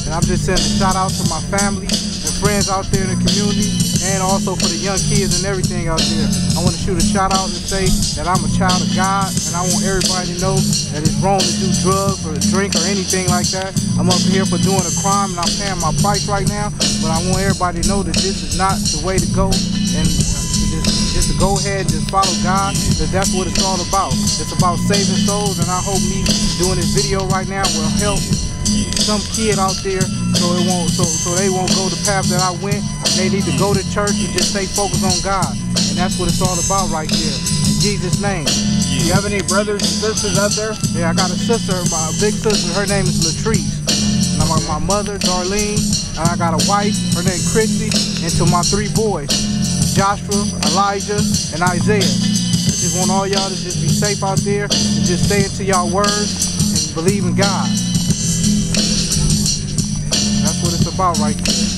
And I'm just sending a shout out to my family and friends out there in the community, and also for the young kids and everything out there. I want to shoot a shout out and say that I'm a child of God, and I want everybody to know that it's wrong to do drugs or to drink or anything like that. I'm up here for doing a crime and I'm paying my price right now, but I want everybody to know that this is not the way to go, and just to go ahead and just follow God, that's what it's all about. It's about saving souls, and I hope me doing this video right now will help some kid out there so they won't go the path that I went. They need to go to church and just stay focused on God, and that's what it's all about right there. In Jesus' name. Do you have any brothers and sisters out there? Yeah, I got a sister, my big sister. Her name is Latrice. And I'm my mother, Darlene, and I got a wife. Her name Christy, and to my 3 boys, Joshua, Elijah, and Isaiah. I just want all y'all to just be safe out there and just stay into y'all words and believe in God. That's what it's about right there.